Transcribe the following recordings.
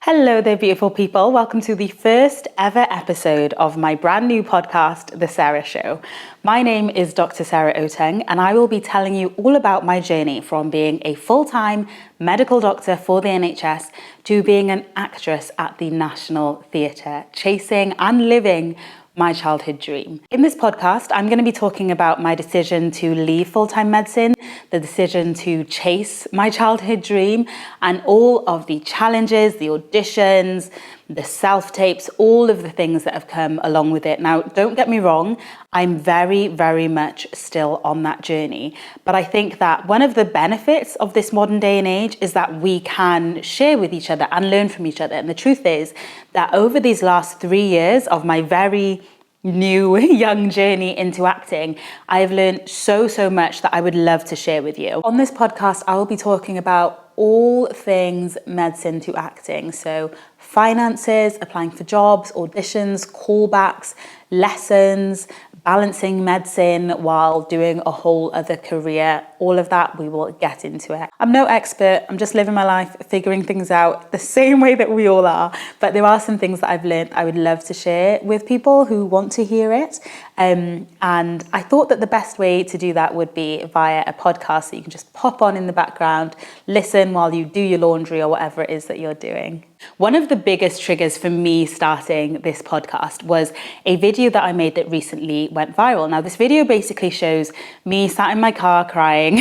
Hello there, beautiful people. Welcome to the first ever episode of my brand new podcast, The Sara Show. My name is Dr. Sara Otung, and I will be telling you all about my journey from being a full-time medical doctor for the NHS to being an actress at the National Theatre, chasing and living my childhood dream. In this podcast, I'm going to be talking about my decision to leave full-time medicine, the decision to chase my childhood dream, and all of the challenges, the auditions, the self-tapes, all of the things that have come along with it. Now, don't get me wrong, I'm very, very much still on that journey. But I think that one of the benefits of this modern day and age is that we can share with each other and learn from each other. And the truth is that over these last 3 years of my very new young journey into acting, I've learned so much that I would love to share with you. On this podcast, I will be talking about all things medicine to acting. So finances, applying for jobs, auditions, callbacks, lessons, balancing medicine while doing a whole other career. All of that, we will get into it. I'm no expert. I'm just living my life, figuring things out the same way that we all are. But there are some things that I've learned I would love to share with people who want to hear it. And I thought that the best way to do that would be via a podcast that you can just pop on in the background, listen while you do your laundry or whatever it is that you're doing. One of the biggest triggers for me starting this podcast was a video that I made that recently went viral. Now, this video basically shows me sat in my car crying,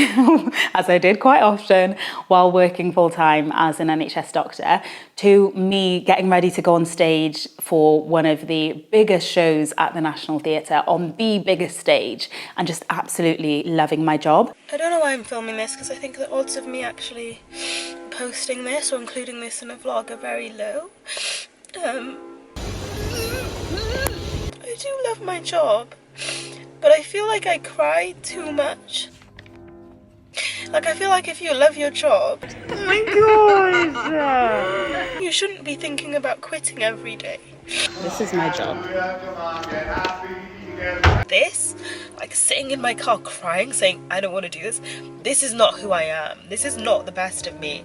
as I did quite often while working full-time as an NHS doctor, to me getting ready to go on stage for one of the biggest shows at the National Theatre, on the biggest stage, and just absolutely loving my job. I don't know why I'm filming this, because I think the odds of me actually posting this or including this in a vlog are very low. I do love my job, but I feel like I cry too much. Like, I feel like if you love your job, oh my gosh, you shouldn't be thinking about quitting every day. This is my job. This, like sitting in my car crying, saying I don't want to do this, this is not who I am. This is not the best of me.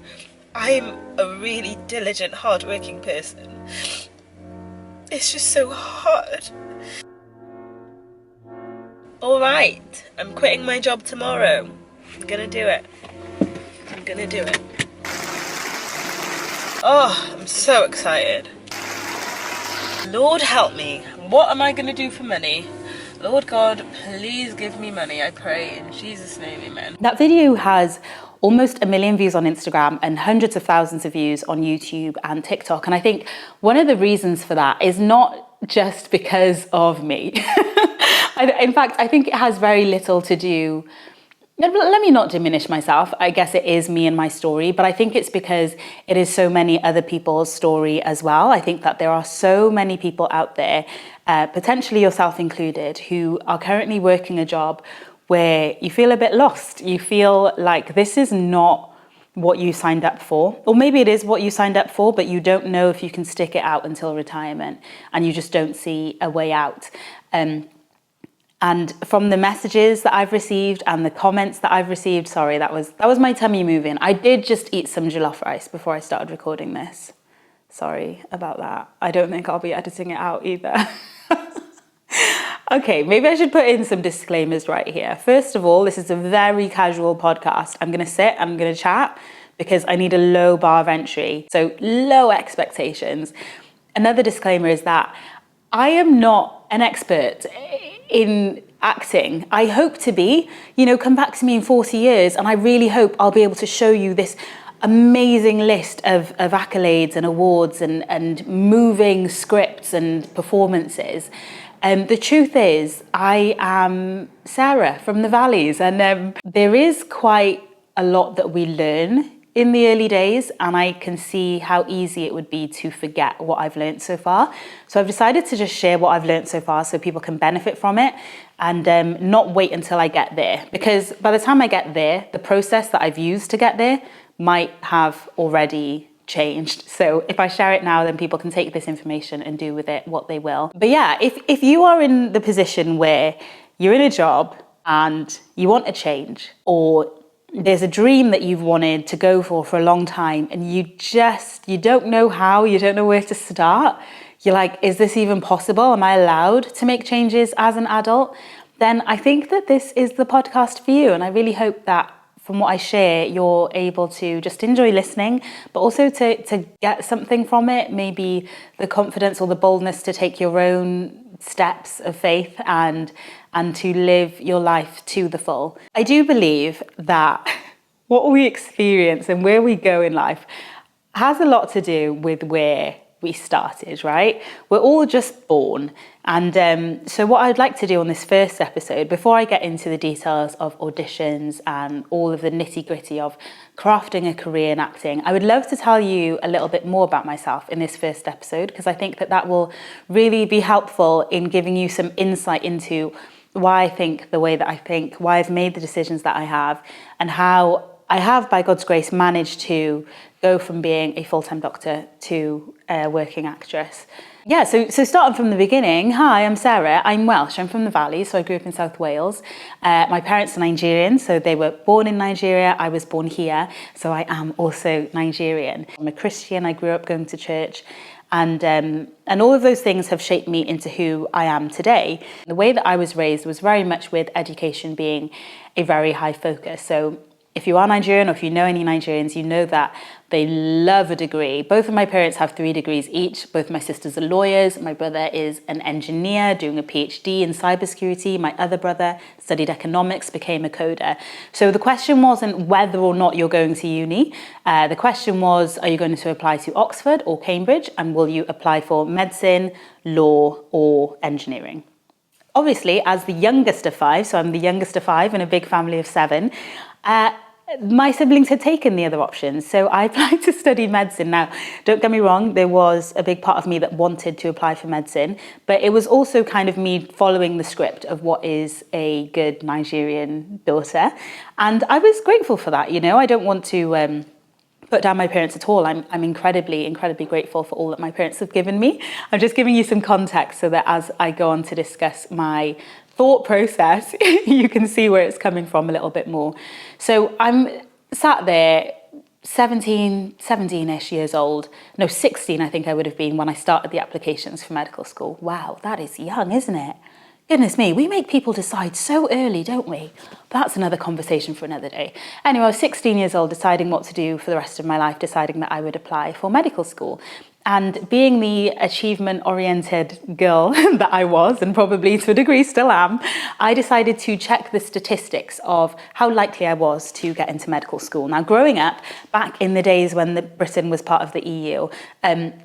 I'm a really diligent, hardworking person. It's just so hard. Alright, I'm quitting my job tomorrow. I'm gonna do it. I'm gonna do it. Oh, I'm so excited. Lord help me. What am I gonna do for money? Lord God, please give me money, I pray, in Jesus' name, amen. That video has almost 1 million views on Instagram and hundreds of thousands of views on YouTube and TikTok. And I think one of the reasons for that is not just because of me. In fact, I think it has very little to do. Let me not diminish myself. I guess it is me and my story, but I think it's because it is so many other people's story as well. I think that there are so many people out there, potentially yourself included, who are currently working a job where you feel a bit lost. You feel like this is not what you signed up for, or maybe it is what you signed up for, but you don't know if you can stick it out until retirement, and you just don't see a way out. And from the messages that I've received and the comments that I've received, sorry, that was my tummy moving. I did just eat some jollof rice before I started recording this. Sorry about that. I don't think I'll be editing it out either. Okay, maybe I should put in some disclaimers right here. First of all, this is a very casual podcast. I'm gonna sit, I'm gonna chat, because I need a low bar of entry. So low expectations. Another disclaimer is that I am not an expert in acting. I hope to be. Come back to me in 40 years and I really hope I'll be able to show you this amazing list of accolades and awards and moving scripts and performances. The truth is, I am Sarah from the valleys, and there is quite a lot that we learn in the early days, and I can see how easy it would be to forget what I've learned so far. So I've decided to just share what I've learned so far so people can benefit from it, and not wait until I get there. Because by the time I get there, the process that I've used to get there might have already changed. So if I share it now, then people can take this information and do with it what they will. But yeah, if you are in the position where you're in a job and you want a change, or there's a dream that you've wanted to go for a long time, and you don't know how, you don't know where to start. You're like, is this even possible? Am I allowed to make changes as an adult? Then I think that this is the podcast for you. And I really hope that from what I share, you're able to just enjoy listening, but also to get something from it, maybe the confidence or the boldness to take your own steps of faith and to live your life to the full. I do believe that what we experience and where we go in life has a lot to do with where we started, right? We're all just born. And so what I'd like to do on this first episode, before I get into the details of auditions and all of the nitty-gritty of crafting a career in acting, I would love to tell you a little bit more about myself in this first episode, because I think that will really be helpful in giving you some insight into why I think the way that I think, why I've made the decisions that I have, and how I have, by God's grace, managed to go from being a full-time doctor to a working actress. Yeah, so starting from the beginning, hi, I'm Sarah, I'm Welsh, I'm from the Valleys, so I grew up in South Wales. My parents are Nigerian, so they were born in Nigeria, I was born here, so I am also Nigerian. I'm a Christian, I grew up going to church, and all of those things have shaped me into who I am today. The way that I was raised was very much with education being a very high focus. So if you are Nigerian, or if you know any Nigerians, you know that they love a degree. Both of my parents have 3 degrees each. Both my sisters are lawyers. My brother is an engineer doing a PhD in cybersecurity. My other brother studied economics, became a coder. So the question wasn't whether or not you're going to uni. The question was, are you going to apply to Oxford or Cambridge? And will you apply for medicine, law, or engineering? Obviously, as the youngest of 5, so I'm the youngest of 5 in a big family of 7, my siblings had taken the other options, so I applied to study medicine. Now, don't get me wrong, there was a big part of me that wanted to apply for medicine, but it was also kind of me following the script of what is a good Nigerian daughter, and I was grateful for that. You know, I don't want to put down my parents at all. I'm incredibly grateful for all that my parents have given me. I'm just giving you some context so that as I go on to discuss my thought process, you can see where it's coming from a little bit more. So I'm sat there 17-ish years old. No, 16 I think I would have been when I started the applications for medical school. Wow, that is young, isn't it? Goodness me, we make people decide so early, don't we? That's another conversation for another day. Anyway, I was 16 years old, deciding what to do for the rest of my life, deciding that I would apply for medical school. And being the achievement-oriented girl that I was, and probably to a degree still am, I decided to check the statistics of how likely I was to get into medical school. Now, growing up, back in the days when Britain was part of the EU,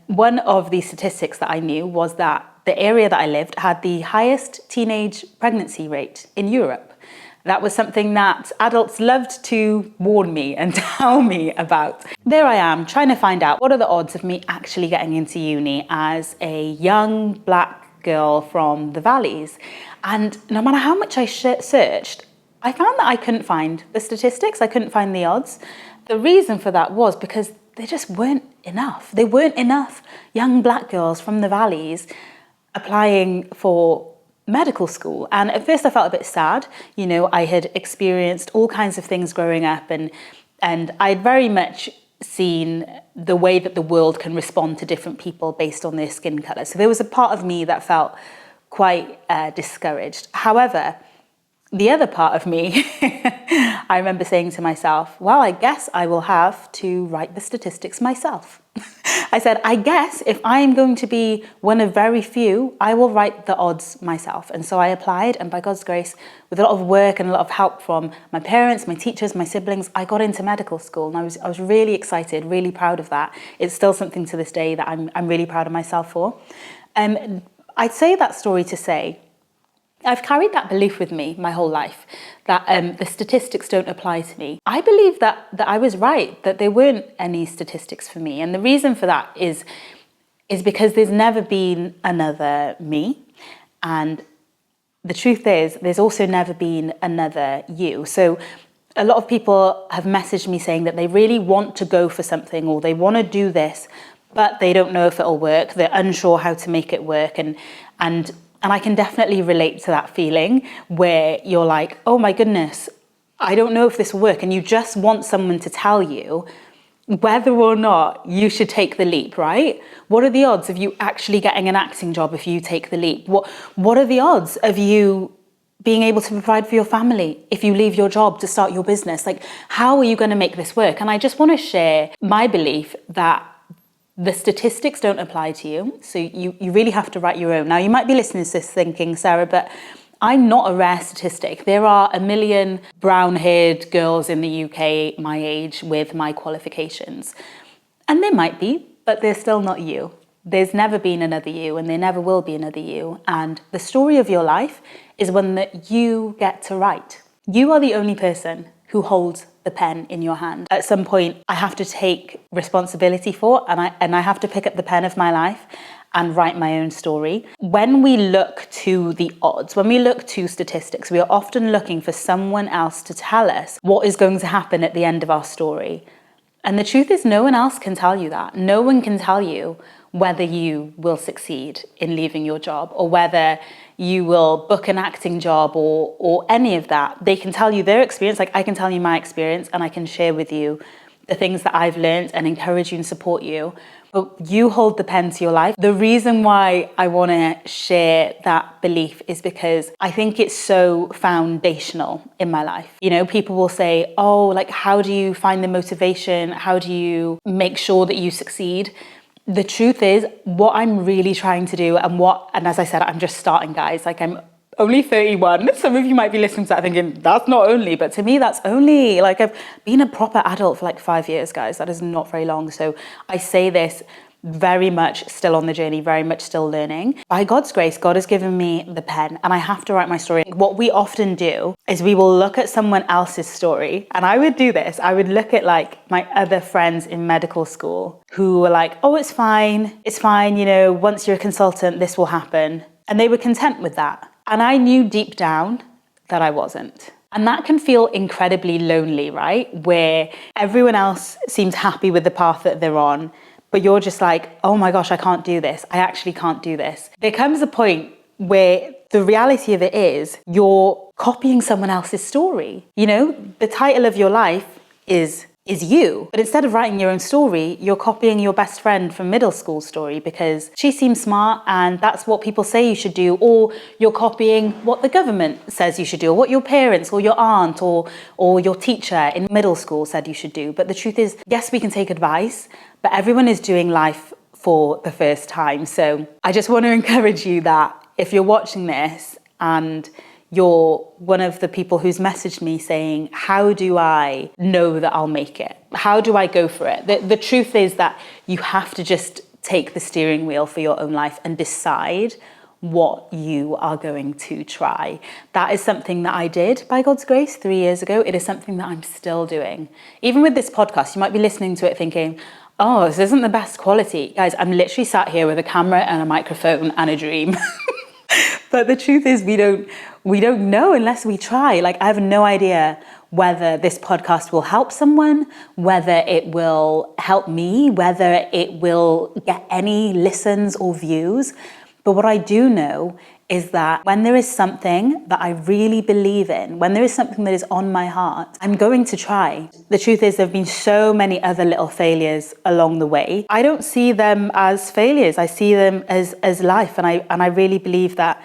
one of the statistics that I knew was that the area that I lived had the highest teenage pregnancy rate in Europe. That was something that adults loved to warn me and tell me about. There I am, trying to find out what are the odds of me actually getting into uni as a young black girl from the Valleys. And no matter how much I searched, I found that I couldn't find the statistics, I couldn't find the odds. The reason for that was because there just weren't enough. There weren't enough young black girls from the Valleys applying for medical school. And at first I felt a bit sad. You know, I had experienced all kinds of things growing up, and I'd very much seen the way that the world can respond to different people based on their skin colour. So there was a part of me that felt quite discouraged. However, the other part of me, I remember saying to myself, well, I guess I will have to write the statistics myself. I said, I guess if I'm going to be one of very few, I will write the odds myself. And so I applied, and by God's grace, with a lot of work and a lot of help from my parents, my teachers, my siblings, I got into medical school, and I was really excited, really proud of that. It's still something to this day that I'm really proud of myself for. I'd say that story to say, I've carried that belief with me my whole life, that the statistics don't apply to me. I believe that I was right, that there weren't any statistics for me. And the reason for that is because there's never been another me. And the truth is, there's also never been another you. So a lot of people have messaged me saying that they really want to go for something, or they want to do this, but they don't know if it'll work. They're unsure how to make it work. And I can definitely relate to that feeling where you're like, oh my goodness, I don't know if this will work, and you just want someone to tell you whether or not you should take the leap, right? What are the odds of you actually getting an acting job if you take the leap? What are the odds of you being able to provide for your family if you leave your job to start your business? Like, how are you going to make this work? And I just want to share my belief that the statistics don't apply to you. So you really have to write your own. Now, you might be listening to this thinking, Sarah, but I'm not a rare statistic. There are a million brown-haired girls in the UK my age with my qualifications. And there might be, but they're still not you. There's never been another you, and there never will be another you. And the story of your life is one that you get to write. You are the only person who holds the pen in your hand. At some point, I have to take responsibility for, and I have to pick up the pen of my life and write my own story. When we look to the odds, when we look to statistics, we are often looking for someone else to tell us what is going to happen at the end of our story. And the truth is, no one else can tell you that. No one can tell you whether you will succeed in leaving your job, or whether you will book an acting job, or any of that. They can tell you their experience, like I can tell you my experience, and I can share with you the things that I've learned and encourage you and support you. But you hold the pen to your life. The reason why I want to share that belief is because I think it's so foundational in my life. You know, people will say, oh, like, how do you find the motivation? How do you make sure that you succeed? The truth is, what I'm really trying to do, and as I said, I'm just starting, guys. Like, I'm only 31. Some of you might be listening to that thinking, that's not only, but to me, that's only. Like, I've been a proper adult for like 5 years, guys. That is not very long. So I say this very much still on the journey, very much still learning. By God's grace, God has given me the pen, and I have to write my story. What we often do is we will look at someone else's story, and I would do this. I would look at like my other friends in medical school who were like, oh, it's fine, you know, once you're a consultant, this will happen. And they were content with that. And I knew deep down that I wasn't. And that can feel incredibly lonely, right? Where everyone else seems happy with the path that they're on, but you're just like, oh my gosh, I can't do this. I actually can't do this. There comes a point where the reality of it is you're copying someone else's story. You know, the title of your life is you. But instead of writing your own story, you're copying your best friend from middle school story because she seems smart and that's what people say you should do, or you're copying what the government says you should do, or what your parents or your aunt or your teacher in middle school said you should do. But the truth is, yes, we can take advice, but everyone is doing life for the first time. So I just want to encourage you that if you're watching this and you're one of the people who's messaged me saying, how do I know that I'll make it? How do I go for it? The truth is that you have to just take the steering wheel for your own life and decide what you are going to try. That is something that I did, by God's grace, 3 years ago. It is something that I'm still doing. Even with this podcast, you might be listening to it thinking, oh, this isn't the best quality. Guys, I'm literally sat here with a camera and a microphone and a dream. But the truth is, we don't know unless we try. Like, I have no idea whether this podcast will help someone, whether it will help me, whether it will get any listens or views. But what I do know is that when there is something that I really believe in, when there is something that is on my heart, I'm going to try. The truth is, there have been so many other little failures along the way. I don't see them as failures. I see them as life. And I really believe that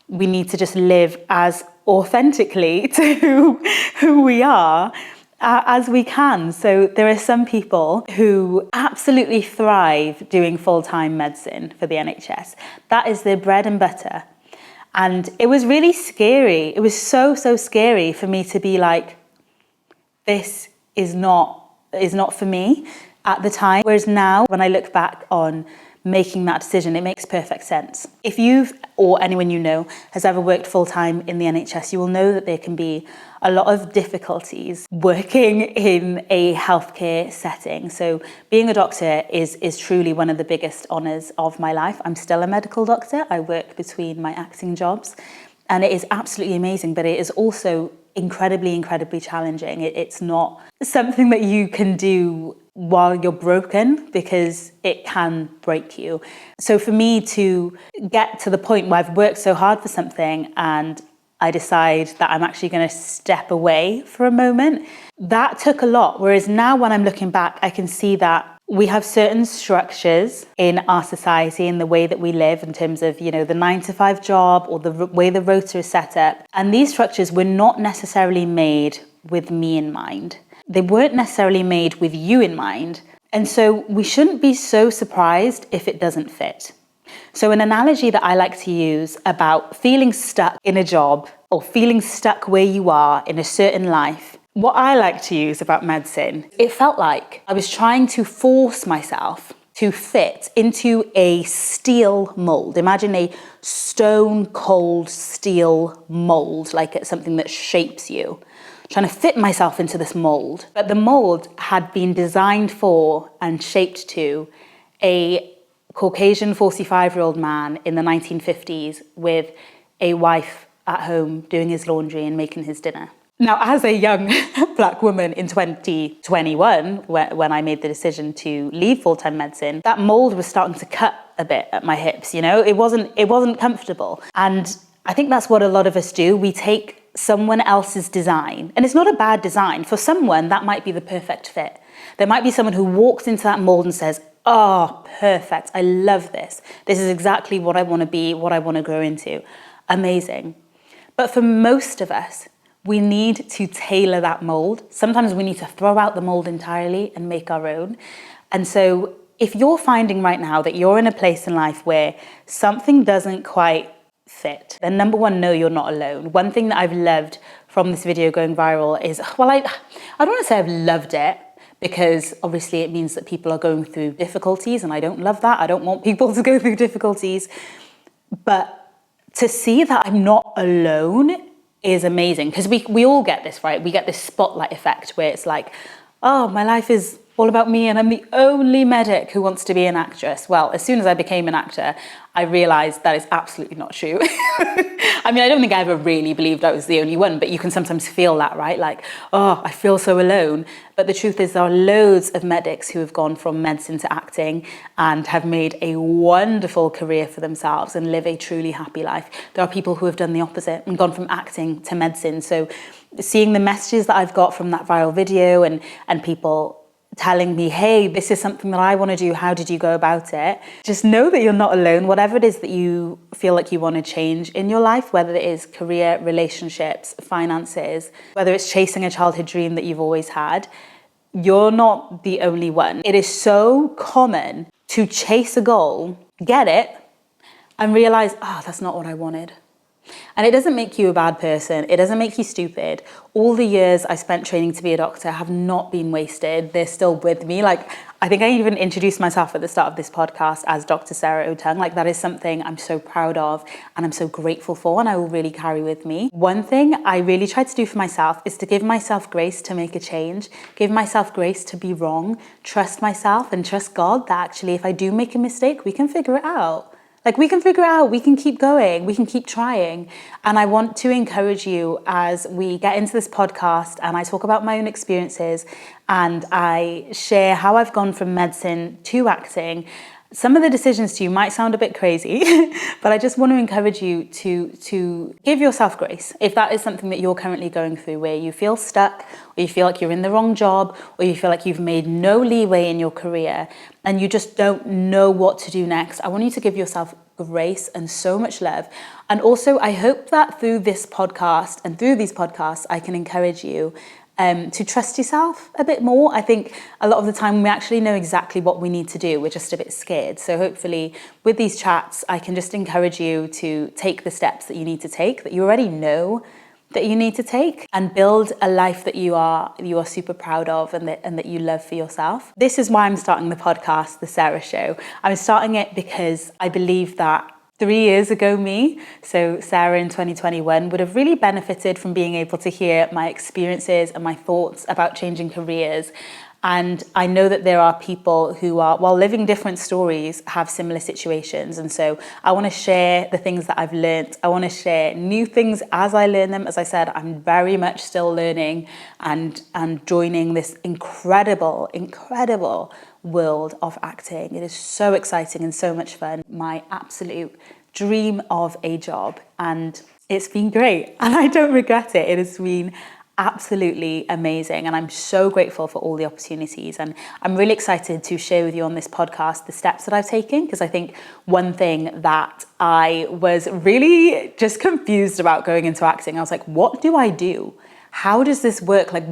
we need to just live as authentically to who we are as we can. So there are some people who absolutely thrive doing full-time medicine for the NHS. That is their bread and butter. And it was really scary. It was so scary for me to be like, this is not for me at the time. Whereas now, when I look back on making that decision, it makes perfect sense. If you've, or anyone you know, has ever worked full-time in the NHS, you will know that there can be a lot of difficulties working in a healthcare setting. So being a doctor is truly one of the biggest honours of my life. I'm still a medical doctor. I work between my acting jobs, and it is absolutely amazing, but it is also incredibly challenging. It's not something that you can do while you're broken, because it can break you. So for me to get to the point where I've worked so hard for something and I decide that I'm actually going to step away for a moment. That took a lot. Whereas now when I'm looking back, I can see that we have certain structures in our society, in the way that we live, in terms of, the 9 to 5 job or the way the rota is set up. And these structures were not necessarily made with me in mind. They weren't necessarily made with you in mind. And so we shouldn't be so surprised if it doesn't fit. So an analogy that I like to use about feeling stuck in a job or feeling stuck where you are in a certain life, what I like to use about medicine, it felt like I was trying to force myself to fit into a steel mold. Imagine a stone cold steel mold, like it's something that shapes you. Trying to fit myself into this mold. But the mold had been designed for and shaped to a Caucasian 45-year-old man in the 1950s with a wife at home doing his laundry and making his dinner. Now, as a young black woman in 2021, when I made the decision to leave full-time medicine, that mold was starting to cut a bit at my hips, It wasn't comfortable. And I think that's what a lot of us do. We take someone else's design, and it's not a bad design. For someone, that might be the perfect fit. There might be someone who walks into that mold and says, "Oh, perfect. I love this. This is exactly what I want to be, what I want to grow into." Amazing. But for most of us, we need to tailor that mold. Sometimes we need to throw out the mold entirely and make our own. And so if you're finding right now that you're in a place in life where something doesn't quite fit, then number one, no, you're not alone. One thing that I've loved from this video going viral is, I don't want to say I've loved it, because obviously it means that people are going through difficulties, and I don't love that. I don't want people to go through difficulties. But to see that I'm not alone is amazing, because we all get this, right? We get this spotlight effect where it's like, oh, my life is all about me and I'm the only medic who wants to be an actress. Well, as soon as I became an actor, I realized that is absolutely not true. I mean, I don't think I ever really believed I was the only one, but you can sometimes feel that, right? Like, oh, I feel so alone. But the truth is there are loads of medics who have gone from medicine to acting and have made a wonderful career for themselves and live a truly happy life. There are people who have done the opposite and gone from acting to medicine. So seeing the messages that I've got from that viral video and people telling me, hey, this is something that I want to do, how did you go about it? Just know that you're not alone. Whatever it is that you feel like you want to change in your life, whether it is career, relationships, finances, whether it's chasing a childhood dream that you've always had, you're not the only one. It is so common to chase a goal, get it, and realize, oh, that's not what I wanted. And it doesn't make you a bad person. It doesn't make you stupid. All the years I spent training to be a doctor have not been wasted. They're still with me. Like, I think I even introduced myself at the start of this podcast as Dr. Sara Otung. Like, that is something I'm so proud of and I'm so grateful for, and I will really carry with me. One thing I really tried to do for myself is to give myself grace to make a change, give myself grace to be wrong, trust myself and trust God that actually if I do make a mistake, we can figure it out. Like, we can figure it out, we can keep going, we can keep trying. And I want to encourage you as we get into this podcast and I talk about my own experiences and I share how I've gone from medicine to acting. Some of the decisions to you might sound a bit crazy, but I just want to encourage you to give yourself grace. If that is something that you're currently going through, where you feel stuck, or you feel like you're in the wrong job, or you feel like you've made no leeway in your career, and you just don't know what to do next, I want you to give yourself grace and so much love. And also, I hope that through this podcast and through these podcasts, I can encourage you to trust yourself a bit more. I think a lot of the time we actually know exactly what we need to do. We're just a bit scared. So hopefully with these chats, I can just encourage you to take the steps that you need to take, that you already know that you need to take, and build a life that you are super proud of and that you love for yourself. This is why I'm starting the podcast, The Sara Show. I'm starting it because I believe that 3 years ago me, so Sara in 2021, would have really benefited from being able to hear my experiences and my thoughts about changing careers. And I know that there are people who are, while living different stories, have similar situations. And so I want to share the things that I've learned. I want to share new things as I learn them. As I said, I'm very much still learning and joining this incredible world of acting. It is so exciting and so much fun. My absolute dream of a job. And It's been great and I don't regret it. It has been absolutely amazing and I'm so grateful for all the opportunities, and I'm really excited to share with you on this podcast the steps that I've taken, because I think one thing that I was really just confused about going into acting, I was like, what do I do? How does this work? Like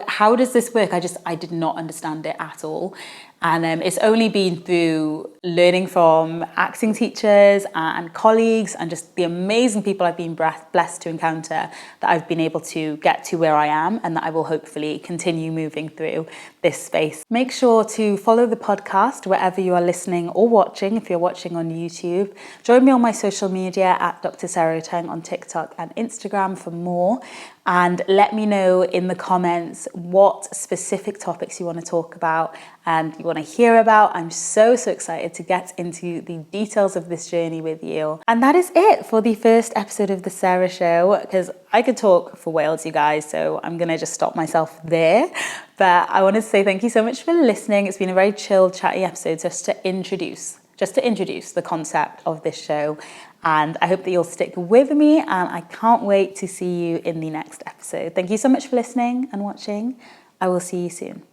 how does this work? I did not understand it at all. And it's only been through learning from acting teachers and colleagues and just the amazing people I've been blessed to encounter that I've been able to get to where I am, and that I will hopefully continue moving through this space. Make sure to follow the podcast wherever you are listening or watching. If you're watching on YouTube, join me on my social media at Dr. Sara Otung on TikTok and Instagram for more. And let me know in the comments what specific topics you want to talk about and you want to hear about. I'm so excited to get into the details of this journey with you. And that is it for the first episode of the Sara Show, because I could talk for whales, you guys, so I'm going to just stop myself there. But I want to say thank you so much for listening. It's been a very chill, chatty episode just to introduce the concept of this show. And I hope that you'll stick with me, and I can't wait to see you in the next episode. Thank you so much for listening and watching. I will see you soon.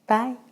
Bye.